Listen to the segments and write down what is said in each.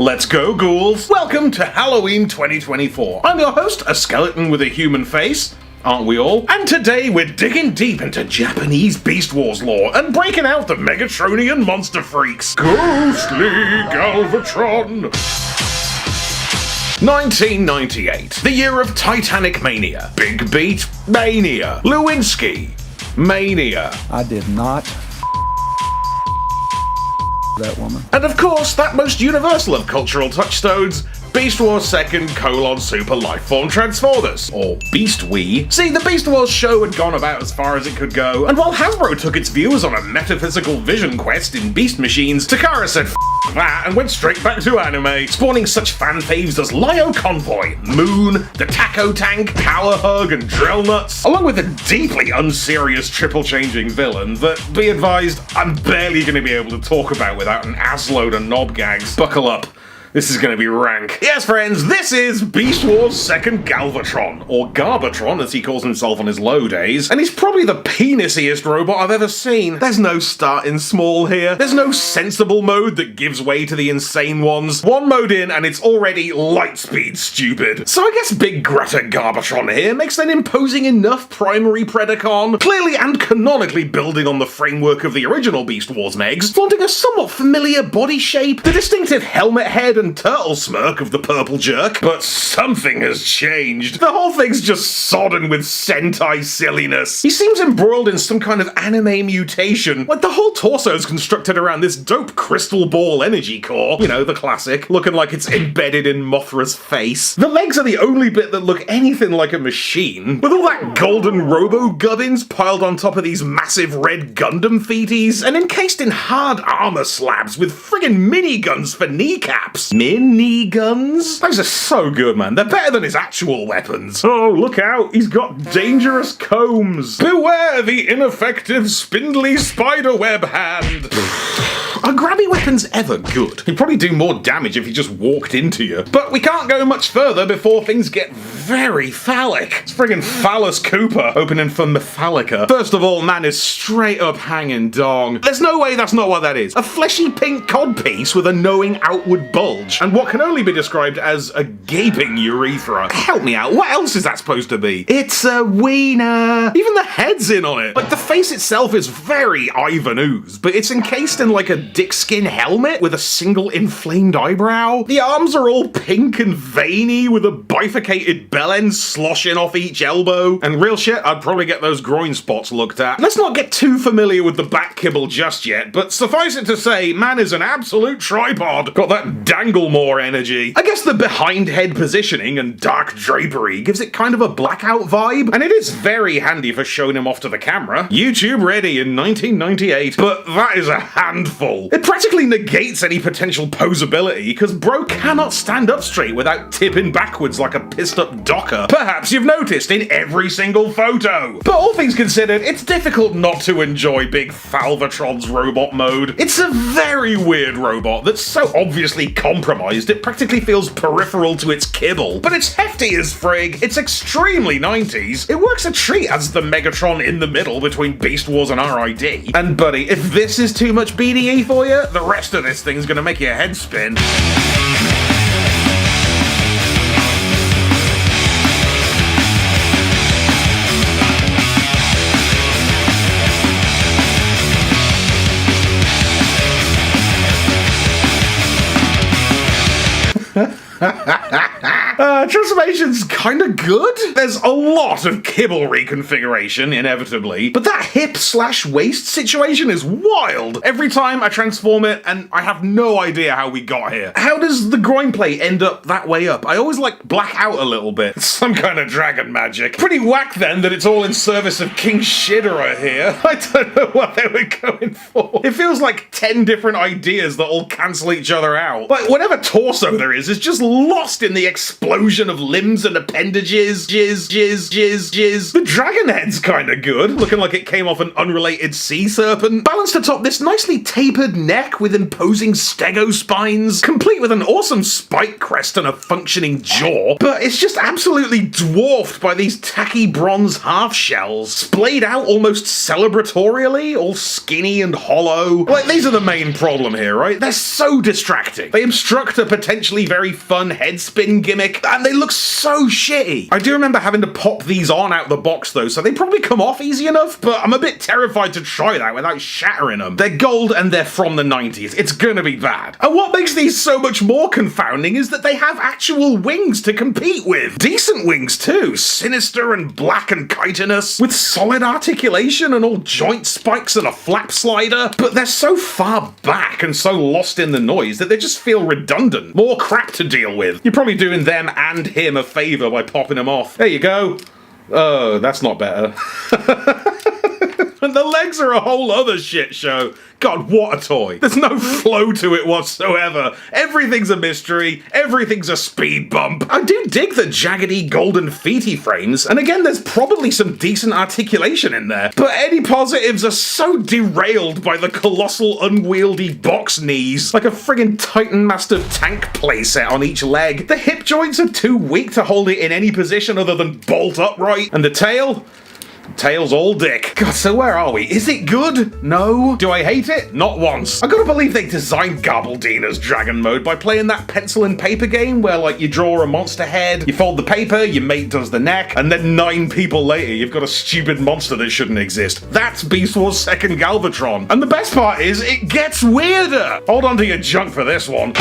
Let's go, ghouls! Welcome to Halloween 2024. I'm your host, a skeleton with a human face. Aren't we all? And today we're digging deep into Japanese Beast Wars lore and breaking out the Megatronian monster freaks. Ghostly Galvatron! 1998, the year of Titanic Mania, Big Beat Mania, Lewinsky Mania. I did not that woman. And of course, that most universal of cultural touchstones, Beast Wars 2nd: Super Lifeform Transformers, or Beast Wii. See, the Beast Wars show had gone about as far as it could go, and while Hasbro took its viewers on a metaphysical vision quest in Beast Machines, Takara said F that and went straight back to anime, spawning such fan faves as Lyo Convoy, Moon, the Taco Tank, Power Hug, and Drill Nuts, along with a deeply unserious triple-changing villain that, be advised, I'm barely going to be able to talk about without an assload of knob gags. Buckle up. This is gonna be rank. Yes, friends, this is Beast Wars 2nd Galvatron, or Garbatron as he calls himself on his low days, and he's probably the penisiest robot I've ever seen. There's no starting small here. There's no sensible mode that gives way to the insane ones. One mode in and it's already lightspeed stupid. So I guess Big Greta Garbatron here makes an imposing enough primary Predacon, clearly and canonically building on the framework of the original Beast Wars Megs, flaunting a somewhat familiar body shape, the distinctive helmet head and turtle smirk of the purple jerk, but something has changed. The whole thing's just sodden with Sentai silliness. He seems embroiled in some kind of anime mutation, like the whole torso's constructed around this dope crystal ball energy core, you know, the classic, looking like it's embedded in Mothra's face. The legs are the only bit that look anything like a machine, with all that golden robo-gubbins piled on top of these massive red Gundam feeties, and encased in hard armor slabs with friggin' miniguns for kneecaps. Miniguns? Those are so good, man. They're better than his actual weapons. Oh, look out, he's got dangerous combs. Beware the ineffective spindly spiderweb hand. Are grabby weapons ever good? He'd probably do more damage if he just walked into you. But we can't go much further before things get very phallic. It's friggin' Phallus Cooper opening for Metallica. First of all, man is straight up hanging dong. There's no way that's not what that is. A fleshy pink codpiece with a knowing outward bulge, and what can only be described as a gaping urethra. Help me out, what else is that supposed to be? It's a wiener. Even the head's in on it. Like, the face itself is very Ivan Ooze, but it's encased in like a dickskin helmet with a single inflamed eyebrow. The arms are all pink and veiny with a bifurcated bell end sloshing off each elbow. And real shit, I'd probably get those groin spots looked at. Let's not get too familiar with the back kibble just yet, but suffice it to say, man is an absolute tripod. Got that Danglemore energy. I guess the behind head positioning and dark drapery gives it kind of a blackout vibe, and it is very handy for showing him off to the camera. YouTube ready in 1998, but that is a handful. It practically negates any potential posability, because bro cannot stand up straight without tipping backwards like a pissed up docker. Perhaps you've noticed in every single photo. But all things considered, it's difficult not to enjoy Big Falvatron's robot mode. It's a very weird robot that's so obviously compromised it practically feels peripheral to its kibble. But it's hefty as frig, it's extremely 90s, it works a treat as the Megatron in the middle between Beast Wars and RID. And buddy, if this is too much BDE for you, the rest of this thing's gonna make your head spin. Transformation's kinda good. There's a lot of kibble reconfiguration, inevitably, but that hip/waist situation is wild. Every time I transform it, and I have no idea how we got here. How does the groin plate end up that way up? I always like black out a little bit. It's some kind of dragon magic. Pretty whack then that it's all in service of King Shidera here. I don't know what they were going for. It feels like 10 different ideas that all cancel each other out. Like, whatever torso there is just lost in the explosion of limbs and appendages. The dragon head's kinda good, looking like it came off an unrelated sea serpent. Balanced atop this nicely tapered neck with imposing stegospines, complete with an awesome spike crest and a functioning jaw. But it's just absolutely dwarfed by these tacky bronze half shells, splayed out almost celebratorially, all skinny and hollow. Like, these are the main problem here, right? They're so distracting. They obstruct a potentially very fun head spin gimmick, and they look so shitty. I do remember having to pop these on out the box though, so they probably come off easy enough, but I'm a bit terrified to try that without shattering them. They're gold and they're from the 90s. It's gonna be bad. And what makes these so much more confounding is that they have actual wings to compete with. Decent wings too, sinister and black and chitinous, with solid articulation and all joint spikes and a flap slider, but they're so far back and so lost in the noise that they just feel redundant. More crap to deal with. You're probably doing them and him a favor by popping them off. There you go. Oh, that's not better. And the legs are a whole other shit show. God, what a toy. There's no flow to it whatsoever. Everything's a mystery. Everything's a speed bump. I do dig the jaggedy golden feety frames, and again, there's probably some decent articulation in there, but any positives are so derailed by the colossal unwieldy box knees, like a friggin' Titan Master tank playset on each leg. The hip joints are too weak to hold it in any position other than bolt upright, and the tail? Tail's all dick. God, so where are we? Is it good? No. Do I hate it? Not once. I gotta believe they designed Garbledina's Dragon Mode by playing that pencil and paper game where, like, you draw a monster head, you fold the paper, your mate does the neck, and then 9 people later you've got a stupid monster that shouldn't exist. That's Beast Wars 2nd Galvatron. And the best part is, it gets weirder. Hold on to your junk for this one.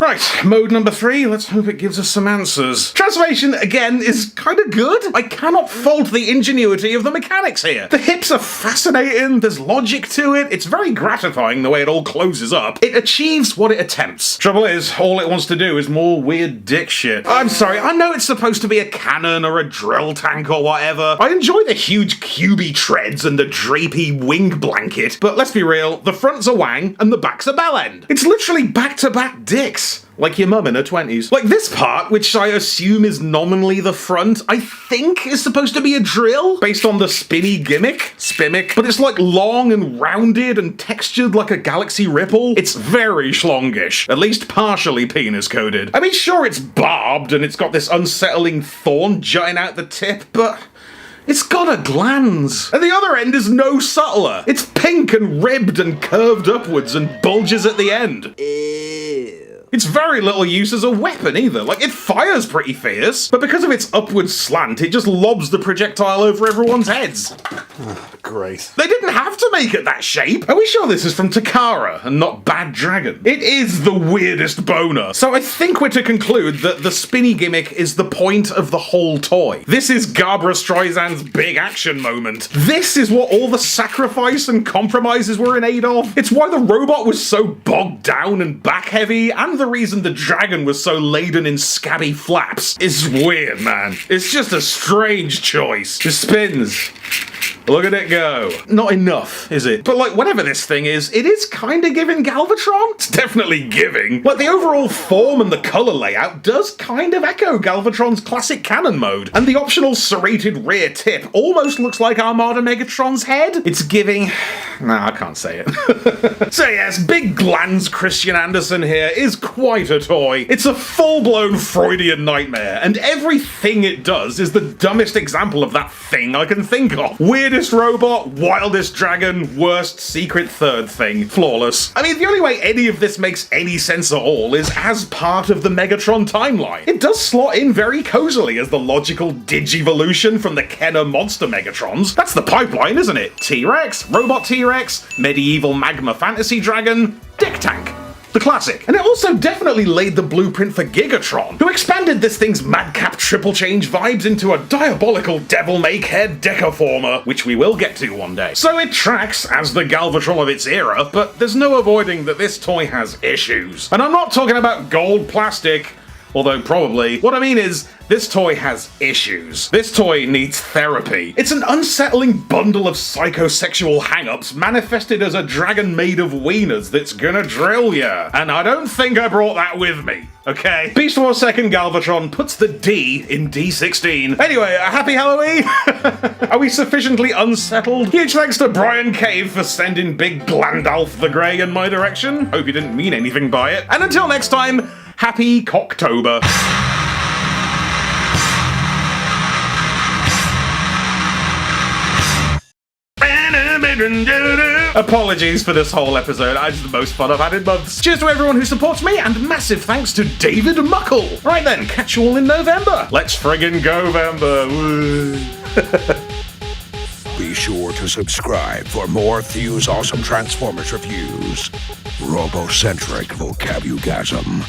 Right, mode number 3, let's hope it gives us some answers. Transformation, again, is kinda good. I cannot fault the ingenuity of the mechanics here. The hips are fascinating, there's logic to it, it's very gratifying the way it all closes up. It achieves what it attempts. Trouble is, all it wants to do is more weird dick shit. I'm sorry, I know it's supposed to be a cannon or a drill tank or whatever. I enjoy the huge cubey treads and the drapey wing blanket, but let's be real, the front's a wang and the back's a bell end. It's literally back-to-back dicks. Like your mum in her 20s. Like this part, which I assume is nominally the front, I think is supposed to be a drill, based on the spinny gimmick, Spimmick, but it's like long and rounded and textured like a galaxy ripple. It's very schlongish, at least partially penis-coated. I mean, sure, it's barbed and it's got this unsettling thorn jutting out the tip, but it's got a glans. And the other end is no subtler. It's pink and ribbed and curved upwards and bulges at the end. It's very little use as a weapon either. Like, it fires pretty fierce, but because of its upward slant, it just lobs the projectile over everyone's heads. Great. They didn't have to make it that shape. Are we sure this is from Takara and not Bad Dragon? It is the weirdest boner. So I think we're to conclude that the spinny gimmick is the point of the whole toy. This is Barbra Streisand's big action moment. This is what all the sacrifice and compromises were in aid of. It's why the robot was so bogged down and back heavy, and the reason the dragon was so laden in scabby flaps. It's weird, man. It's just a strange choice. It spins. Look at it go. Not enough, is it? But like, whatever this thing is, it is kind of giving Galvatron. It's definitely giving. Like, the overall form and the color layout does kind of echo Galvatron's classic cannon mode. And the optional serrated rear tip almost looks like Armada Megatron's head. It's giving... Nah, I can't say it. So yes, big glans Christian Anderson here is quite a toy. It's a full-blown Freudian nightmare, and everything it does is the dumbest example of that thing I can think of. Weirdest robot, wildest dragon, worst secret third thing. Flawless. I mean, the only way any of this makes any sense at all is as part of the Megatron timeline. It does slot in very cozily as the logical digivolution from the Kenner monster Megatrons. That's the pipeline, isn't it? T-Rex, Robot T-Rex, medieval magma fantasy dragon, dick tank. The classic. And it also definitely laid the blueprint for Gigatron, who expanded this thing's madcap triple change vibes into a diabolical devil-may-care decaformer, which we will get to one day. So it tracks as the Galvatron of its era, but there's no avoiding that this toy has issues. And I'm not talking about gold plastic, Although probably, what I mean is, this toy has issues. This toy needs therapy. It's an unsettling bundle of psychosexual hang-ups manifested as a dragon made of wieners that's gonna drill ya. And I don't think I brought that with me, okay? Beast Wars 2nd Galvatron puts the D in D16. Anyway, a happy Halloween! Are we sufficiently unsettled? Huge thanks to Brian Cave for sending big Glandalf the Grey in my direction. Hope you didn't mean anything by it. And until next time, happy Cocktober. Apologies for this whole episode, it's the most fun I've had in months. Cheers to everyone who supports me, and massive thanks to David Muckle. Right then, catch you all in November. Let's friggin' go-vember. Be sure to subscribe for more Thew's awesome Transformers reviews. Robocentric vocabugasm.